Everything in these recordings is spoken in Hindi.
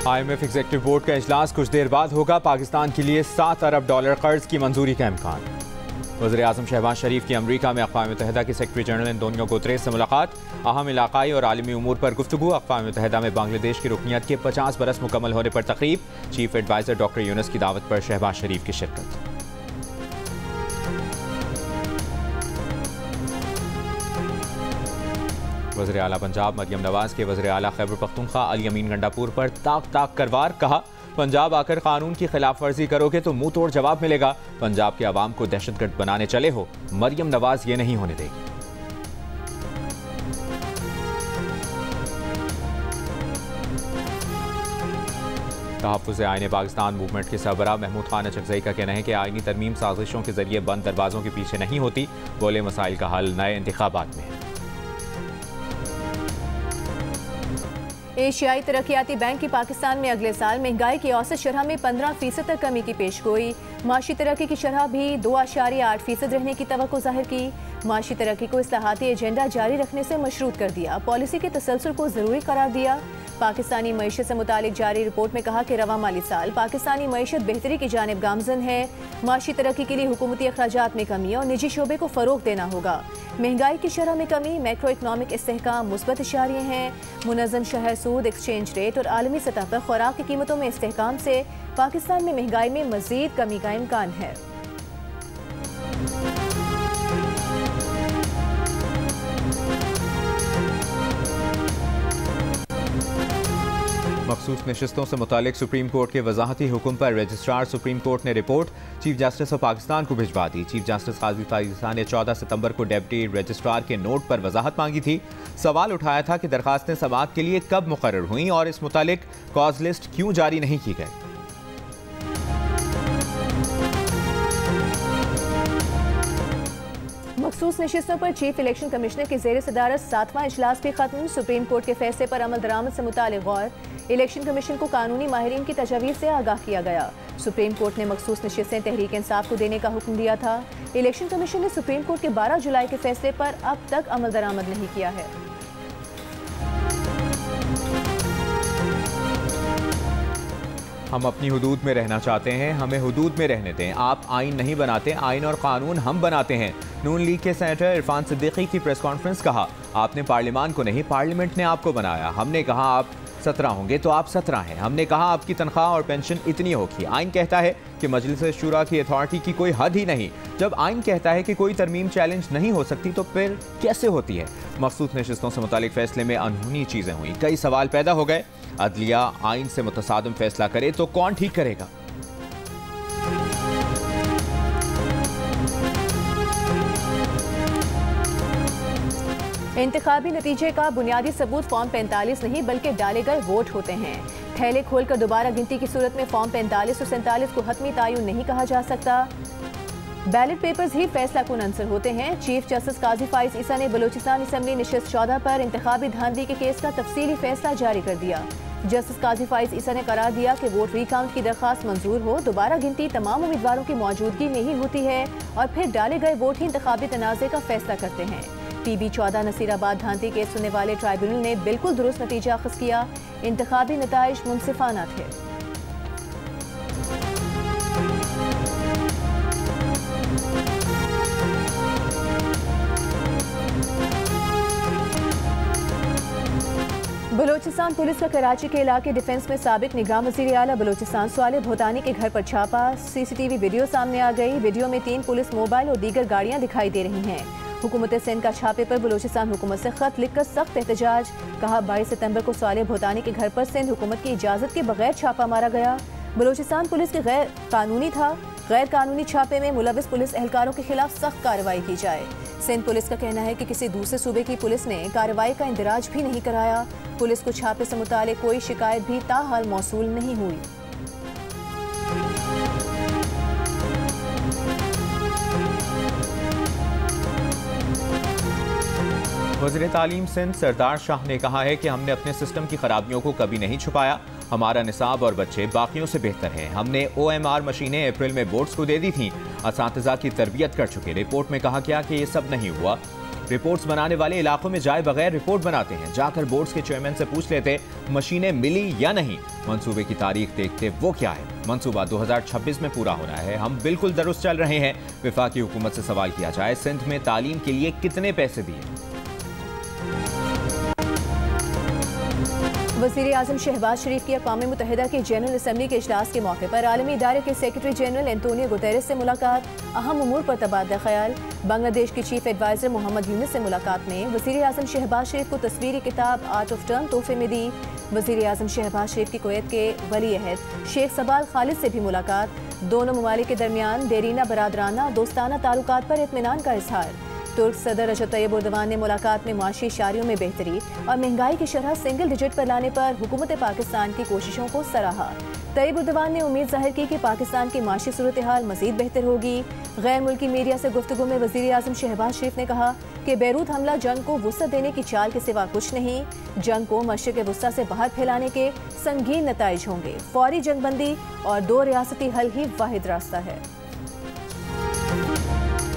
IMF एग्जीक्यूटिव बोर्ड का इजलास कुछ देर बाद होगा। पाकिस्तान के लिए $7 अरब कर्ज की मंजूरी का इम्कान। वज़ीर आज़म शहबाज शरीफ की अमरीका में अक़वाम मुत्तहिदा के सेक्रेटरी जनरल एंटोनियो गुतरेस से मुलाकात। अहम इलाकाई और आलमी उमूर पर गुफ्तगू। अक़वाम मुत्तहिदा में बांग्लादेश की रुकनियत के 50 बरस मुकम्मल होने पर तक़रीब। चीफ एडवाइज़र डॉक्टर यूनुस की दावत पर शहबाज शरीफ की शिरकत। वज़ीर आला पंजाब मरियम नवाज के वज़ीर आला खैबर पख्तूनख्वा अली अमीन गंडापुर पर ताक कर वार। कहा, पंजाब आकर कानून की खिलाफ वर्जी करोगे तो मुंह तोड़ जवाब मिलेगा। पंजाब के अवाम को दहशतगर्द बनाने चले हो, मरियम नवाज ये नहीं होने देगी। तहफ़्फ़ुज़ आईन पाकिस्तान मूवमेंट के सरबराह महमूद खान अचकज़ई का कहना है कि आईनी तरमीम साजिशों के जरिए बंद दरवाजों के पीछे नहीं होती। बोले, मसाइल का हल नए इंतखाबात में है। एशियाई तरक्याती बैंक की पाकिस्तान में अगले साल महंगाई की औसत शरह में 15% तक कमी की पेशगोई। माशी तरक्की की शरह भी 2.8% रहने की तवक्को जाहिर की। माशी तरक्की को इस्लाहाती एजेंडा जारी रखने से मशरूत कर दिया। पॉलिसी के तसलसल को ज़रूरी करार दिया। पाकिस्तानी मईशत से मुतालिक जारी रिपोर्ट में कहा कि रवा माली साल पाकिस्तानी मईशत बेहतरी की जानिब गामजन है। माशी तरक्की के लिए हुकूमती अखराजात में कमी और निजी शोबे को फ़रोग देना होगा। महंगाई की शरह में कमी, मैक्रो इकनॉमिक इस्तेहकाम मुस्बत इशारे हैं। मुनज़्ज़म शहर सूद, एक्सचेंज रेट और आलमी सतह पर खुराक की कीमतों में इस्तेहकाम से पाकिस्तान में महंगाई में मज़ीद कमी का इम्कान है। मखसूस नशिस्तों से मुतालिक सुप्रीम कोर्ट के वजाहती हुक्म पर रजिस्ट्रार सुप्रीम कोर्ट ने report chief justice of Pakistan को भिजवा दी। चीफ जस्टिस काजी पाकिस्तान ने 14 सितंबर को डिप्टी रजिस्ट्रार के नोट पर वजाहत मांगी थी। सवाल उठाया था कि दरखास्तें समाअत के लिए कब मुकर्रर हुई और इस मुतालिक कॉज लिस्ट क्यों जारी नहीं की गई। मखसूस नशिस्तों पर चीफ इलेक्शन कमिश्नर के ज़ेर सदारत 7वां इजलास भी खत्म। सुप्रीम कोर्ट के फैसले पर अमल दरामद से मुतालिक गौर। इलेक्शन कमीशन को कानूनी माहिरीन की तजावीज़ से आगाह किया गया। सुप्रीम कोर्ट ने मखसूस नशिस्तें तहरीक इंसाफ को देने का हुक्म दिया था। इलेक्शन कमीशन ने सुप्रीम कोर्ट के 12 जुलाई के फैसले पर अब तक अमल दरामद नहीं किया है। हम अपनी हुदूद में रहना चाहते हैं, हमें हुदूद में रहने दें। आप आइन नहीं बनाते, आइन और कानून हम बनाते हैं। नून लीग के सेनेटर इरफान सिद्दीकी की प्रेस कॉन्फ्रेंस। कहा, आपने पार्लियामान को नहीं, पार्लियामेंट ने आपको बनाया। हमने कहा आप 17 होंगे तो आप 17 हैं। हमने कहा आपकी तनख्वाह और पेंशन इतनी होगी। आइन कहता है कि मजलिस शुरा की अथॉरिटी की कोई हद ही नहीं। जब आइन कहता है कि कोई तरमीम चैलेंज नहीं हो सकती तो फिर कैसे होती है। मखसूस नशिस्तों से मुतालिक फैसले में अनहोनी चीज़ें हुई। कई सवाल पैदा हो गए। अदलिया आइन से मुतसादिम फैसला करे तो कौन ठीक करेगा। इंतखाबी नतीजे का बुनियादी सबूत फॉर्म 45 नहीं बल्कि डाले गए वोट होते हैं। थैले खोलकर दोबारा गिनती की सूरत में फॉर्म 45 और 47 को हतमी तायुन नहीं कहा जा सकता। बैलेट पेपर्स ही फैसला कुन अंसर होते हैं। चीफ जस्टिस काजी फाइज ईसा ने बलूचिस्तान असम्बली नशिस्त 14 पर इंतखाबी धांधली के केस का तफसीली फैसला जारी कर दिया। जस्टिस काजी फाइज ईसा ने करार दिया कि वोट रिकाउंट की दरख्वास्त मंजूर हो, दोबारा गिनती तमाम उम्मीदवारों की मौजूदगी में ही होती है और फिर डाले गए वोट ही इंतखाबी तनाज़े का फैसला करते हैं। PB-14 नसीराबाद धांधली केस सुनने वाले ट्राइब्यूनल ने बिल्कुल दुरुस्त नतीजा अखज़ किया। इंतखाबी नताइज मुनसिफाना थे। बलूचिस्तान पुलिस का कराची के इलाके डिफेंस में साबिक निगरान वज़ीर आला बलूचिस्तान स्वालिह भूतानी के घर पर छापा। CCTV वीडियो सामने आ गई। वीडियो में 3 पुलिस मोबाइल और दीगर गाड़ियां दिखाई दे रही हैं। हुकूमत सिंध का छापे पर बलूचिस्तान हुकूमत से खत लिखकर सख्त एहतजाज। कहा, 22 सितंबर को स्वालिह भूतानी के घर पर सिंध हुकूमत की इजाज़त के बगैर छापा मारा गया। बलूचिस्तान पुलिस के गैर कानूनी छापे में मुलविस पुलिस एहलकारों के खिलाफ सख्त कार्रवाई की जाए। सिंध पुलिस का कहना है कि किसी दूसरे सूबे की पुलिस ने कार्रवाई का इंदिराज भी नहीं कराया। पुलिस को छापे से मुतालिक कोई शिकायत भी ताहाल मौसूल नहीं हुई। वज़ीर तालीम सिंध सरदार शाह ने कहा है कि हमने अपने सिस्टम की खराबियों को कभी नहीं छुपाया। हमारा निसाब और बच्चे बाकियों से बेहतर हैं। हमने OMR मशीनें अप्रैल में बोर्ड्स को दे दी थीं। असातिज़ा की तरबियत कर चुके। रिपोर्ट में कहा गया कि ये सब नहीं हुआ। रिपोर्ट्स बनाने वाले इलाकों में जाए बगैर रिपोर्ट बनाते हैं, जाकर बोर्ड्स के चेयरमैन से पूछ लेते मशीनें मिली या नहीं। मंसूबे की तारीख देखते वो क्या है। मंसूबा 2026 में पूरा होना है, हम बिल्कुल दुरुस्त चल रहे हैं। वफाकी हुकूमत से सवाल किया जाए, सिंध में तालीम के लिए कितने पैसे दिए। वज़ीर आज़म शहबाज शरीफ की अक़वाम मुत्तहिदा की जनरल असम्बली के इजलास के मौके पर आलमी इदारे के सेक्रेटरी जनरल एंटोनियो गुतेरेस से मुलाकात, अहम उमूर पर तबादला ख्याल। बांग्लादेश के चीफ एडवाइज़र मोहम्मद यूनुस से मुलाकात में वज़ीर आज़म शहबाज शरीफ को तस्वीरी किताब आर्ट ऑफ टर्न तोहफे में दी। वज़ीर आज़म शहबाज शरीफ की कुवैत के वली अहद शेख सबाल खालिद से भी मुलाकात, दोनों ममालिक के दरमियान देरीना बरादराना दोस्ताना ताल्लुकात पर इत्मीनान का इजहार। तुर्क सदर रजब तैयब एर्दोगान ने मुलाकात में माशी इशारियों में बेहतरी और महंगाई की शरह सिंगल डिजिट पर लाने पर हुकूमत पाकिस्तान की कोशिशों को सराहा। तैयब एर्दोगान ने उम्मीद जाहिर की कि पाकिस्तान की माशी सूरत हाल मजीद बेहतर होगी। गैर मुल्की मीडिया से गुफ्तगू में वज़ीर आज़म शहबाज शरीफ ने कहा कि बैरूत हमला जंग को वुसअत देने की चाल के सिवा कुछ नहीं, जंग को मशरिक़ वुस्ता से बाहर फैलाने के संगीन नताइज होंगे। फौरी जंगबंदी और दो रियासती हल ही वाहिद रास्ता है।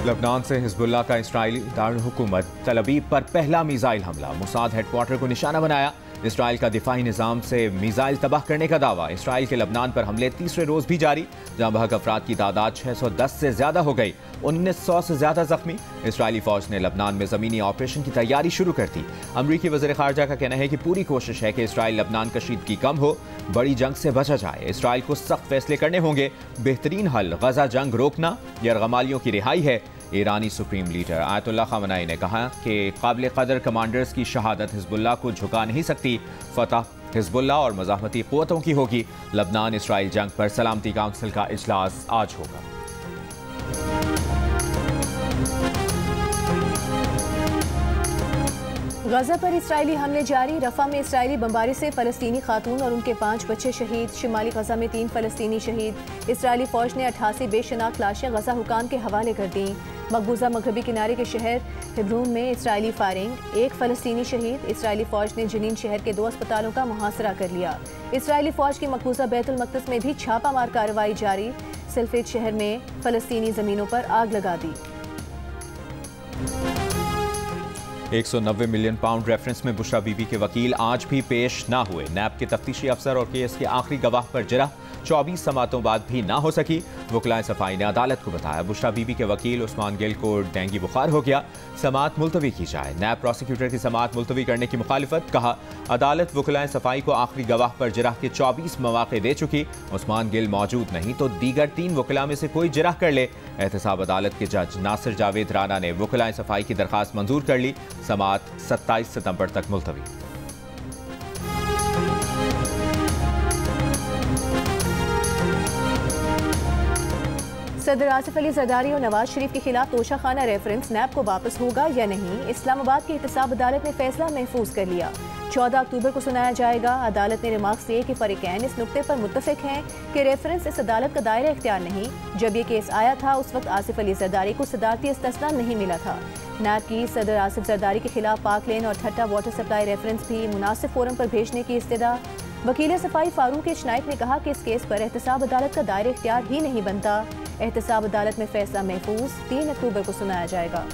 लबनान से हिजबुल्लाह का इस्राइली दारुल हुकूमत तल अबीब पर पहला मिसाइल हमला, मुसाद हेडक्वार्टर को निशाना बनाया। इसराइल का दिफाई निज़ाम से मिसाइल तबाह करने का दावा। इसराइल के लबनान पर हमले तीसरे रोज भी जारी, जहां बहक अफराद की तादाद 610 से ज्यादा हो गई, 1900 से ज्यादा जख्मी। इसराइली फौज ने लबनान में जमीनी ऑपरेशन की तैयारी शुरू कर दी। अमरीकी वज़ीर ख़ारजा का कहना है कि पूरी कोशिश है कि इसराइल लबनान कशीदगी कम हो, बड़ी जंग से बचा जाए। इसराइल को सख्त फैसले करने होंगे। बेहतरीन हल गजा जंग रोकना, यरगमालियों की रिहाई है। ईरानी सुप्रीम लीडर आयतुल्लाह ख़ामेनी ने कहा कि काबिल कदर कमांडर्स की शहादत हिजबुल्लाह को झुका नहीं सकती। फतह हिजबुल्लाह और मज़ाहमती क़ुव्वतों की होगी। लबनान इसराइल जंग पर सलामती काउंसिल का इजलास आज होगा। गजा पर इसराइली हमले जारी, रफा में इसराइली बमबारी से फ़लस्तीनी खातून और उनके 5 बच्चे शहीद। शिमाली गजा में 3 फ़लस्तीनी शहीद। इसराइली फ़ौज ने 88 बेशनाख्त लाशें गजा हुकाम के हवाले कर दी। मकबूजा मगरबी किनारे के शहर हिब्रून में इसराइली फायरिंग, 1 फ़लस्तीनी शहीद। इसराइली फ़ौज ने जनीन शहर के 2 अस्पतालों का मुहासरा कर लिया। इसराइली फ़ौज की मकबूजा बैतुल मक़दस में भी छापामार कार्रवाई जारी। सिल्फेट शहर में फ़लस्तीनी ज़मीनों पर आग लगा दी। 190 मिलियन पाउंड रेफरेंस में बुशरा बीबी के वकील आज भी पेश ना हुए। नैब के तफ्तीशी अफसर और केस के आखिरी गवाह पर जरह 24 समातों बाद भी ना हो सकी। वकलाए सफाई ने अदालत को बताया बुशरा बीबी के वकील उस्मान गिल को डेंगू बुखार हो गया, समात मुलतवी की जाए। नैब प्रोसिक्यूटर की समात मुलतवी करने की मुखालिफत, कहा अदालत वकलाए सफाई को आखिरी गवाह पर जरह के 24 मौके दे चुकी। उस्मान गिल मौजूद नहीं तो दीगर 3 वकला में से कोई जरह कर ले। एहतसाब अदालत के जज नासिर जावेद राना ने वकलाए सफाई की दरखास्त मंजूर कर ली। समात 27 सितंबर तक मुलतवी। सदर आसिफ अली जरदारी और नवाज शरीफ के खिलाफ तोशाखाना रेफरेंस नैब को वापस होगा या नहीं, इस्लामाबाद की एहतसाब अदालत ने फैसला महफूज कर लिया। 14 अक्टूबर को सुनाया जाएगा। अदालत ने रिमार्क्स दिए कि फरीकैन इस नुक्ते पर मुत्तफिक हैं कि रेफरेंस इस अदालत का दायरा इख्तियार नहीं। जब ये केस आया था उस वक्त आसिफ अली जरदारी को सदारती इस्तिस्ना नहीं मिला था। नैब की सदर आसिफ जरदारी के खिलाफ पाक लेन और ठट्टा वाटर सप्लाई रेफरेंस भी मुनासिब फोरम पर भेजने की इस्तदा। वकील सफाई फारूक एच नाइक ने कहा कि इस केस पर एहतसाब अदालत का दायरा इख्तियार ही नहीं बनता। एहतसाब अदालत में फैसला महफूज 3 अक्टूबर को सुनाया जाएगा।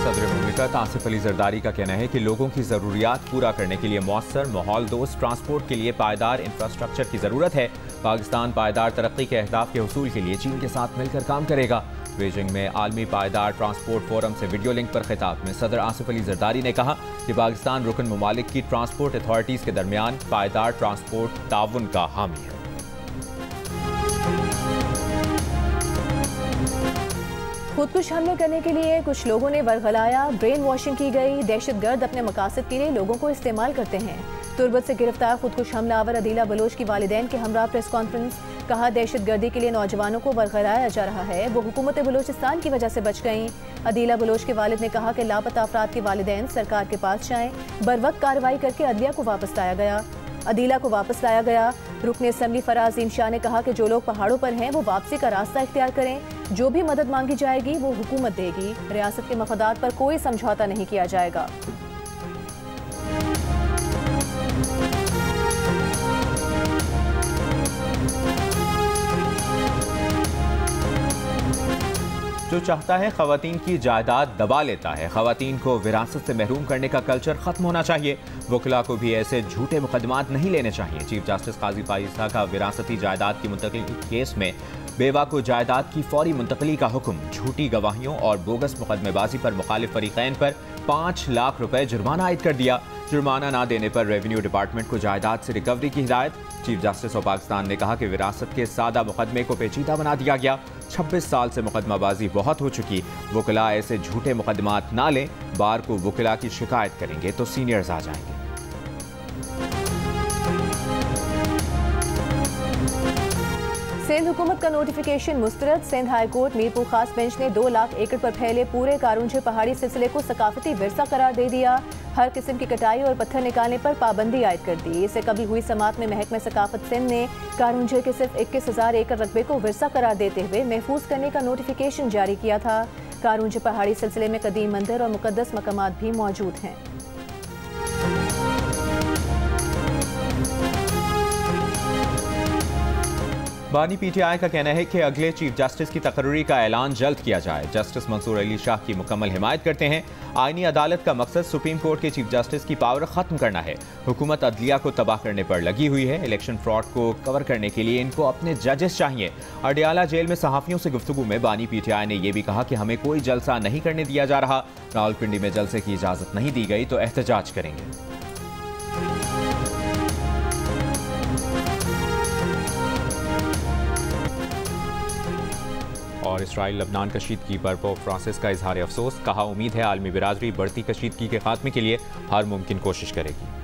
सदर मुमलिकत आसिफ अली जरदारी का कहना है कि लोगों की ज़रूरियात पूरा करने के लिए मौसर माहौल दोस्त ट्रांसपोर्ट के लिए पायदार इंफ्रास्ट्रक्चर की ज़रूरत है। पाकिस्तान पायदार तरक्की के अहदाफ के हुसूल के लिए चीन के साथ मिलकर काम करेगा। बीजिंग में आलमी पायदार ट्रांसपोर्ट फोरम से वीडियो लिंक पर खिताब में सदर आसिफ अली जरदारी ने कहा कि पाकिस्तान रुकन ममालिक की ट्रांसपोर्ट अथॉरिटीज़ के दरमियान पायदार ट्रांसपोर्ट ताउन का हामी है। खुदकुश हमले करने के लिए कुछ लोगों ने बरगलाया, ब्रेन वॉशिंग की गई। दहशतगर्द अपने मकासद के लिए लोगों को इस्तेमाल करते हैं। तुर्बत से गिरफ्तार खुदकुश हमलावर अदीला बलोच की वालिदैन के हमरा प्रेस कॉन्फ्रेंस, कहा दहशतगर्दी के लिए नौजवानों को बरगलाया जा रहा है, वो हुकूमत बलूचिस्तान की वजह से बच गईं। अदीला बलोच के वालिद ने कहा कि लापता अफराद के वालिदैन सरकार के पास जाएं। बर वक्त कार्रवाई करके अदलिया को वापस लाया गया। अदीला को वापस लाया गया। रुकन असम्बली फराज अजीम शाह ने कहा कि जो लोग पहाड़ों पर हैं वो वापसी का रास्ता इख्तियार करें। जो भी मदद मांगी जाएगी वो हुकूमत देगी। रियासत के मफादात पर कोई समझौता नहीं किया जाएगा। जो चाहता है खवातीन की जायदाद दबा लेता है। खवातीन को विरासत से महरूम करने का कल्चर खत्म होना चाहिए। वकला को भी ऐसे झूठे मुकदमात नहीं लेने चाहिए। चीफ जस्टिस काजी फाइजा का विरासती जायदाद की मुंतकली केस में बेवा को जायदाद की फौरी मुंतकली का हुक्म। झूठी गवाहियों और बोगस मुकदमेबाजी पर मुखालिफ फरीकैन पर 5 लाख रुपए जुर्माना आयद कर दिया। जुर्माना ना देने पर रेवेन्यू डिपार्टमेंट को जायदाद से रिकवरी की हिदायत। चीफ जस्टिस ऑफ पाकिस्तान ने कहा कि विरासत के सादा मुकदमे को पेचीदा बना दिया गया। 26 साल से मुकदमाबाजी बहुत हो चुकी। वकला ऐसे झूठे मुकदमात ना लें। बार को वकला की शिकायत करेंगे तो सीनियर्स आ जाएंगे। सिंध हुकूमत का नोटिफिकेशन मुस्तरद। Sindh high court Mirpur Khas bench ने 2 लाख एकड़ पर फैले पूरे कारूंझे पहाड़ी सिलसिले को सकाफती विरसा करार दे दिया। हर किस्म की कटाई और पत्थर निकालने पर पाबंदी आयद कर दी। इससे कबल हुई समात में महकमा सकाफत सिंध ने कारूंझे के सिर्फ 21,000 एकड़ रकबे को विरसा करार देते हुए महफूज करने का नोटिफिकेशन जारी किया था। कारूंझे पहाड़ी सिलसिले में कदीम मंदिर और मुकद्दस मकामात भी मौजूद हैं। बानी पीटीआई का कहना है कि अगले चीफ जस्टिस की तकर्री का ऐलान जल्द किया जाए। जस्टिस मंसूर अली शाह की मुकम्मल हिमायत करते हैं। आईनी अदालत का मकसद सुप्रीम कोर्ट के चीफ जस्टिस की पावर खत्म करना है। हुकूमत अदलिया को तबाह करने पर लगी हुई है। इलेक्शन फ्रॉड को कवर करने के लिए इनको अपने जजेस चाहिए। अडियाला जेल में सहाफियों से गुफ्तगू में बानी पीटीआई ने यह भी कहा कि हमें कोई जलसा नहीं करने दिया जा रहा। रावलपिंडी में जलसे की इजाजत नहीं दी गई तो एहतजाज करेंगे। और इसराइल लबनान कशीदगी पर पोप फ्रांसिस का इजहार अफसोस। कहा उम्मीद है आलमी बिरादरी बढ़ती कशीदगी के खात्मे के लिए हर मुमकिन कोशिश करेगी।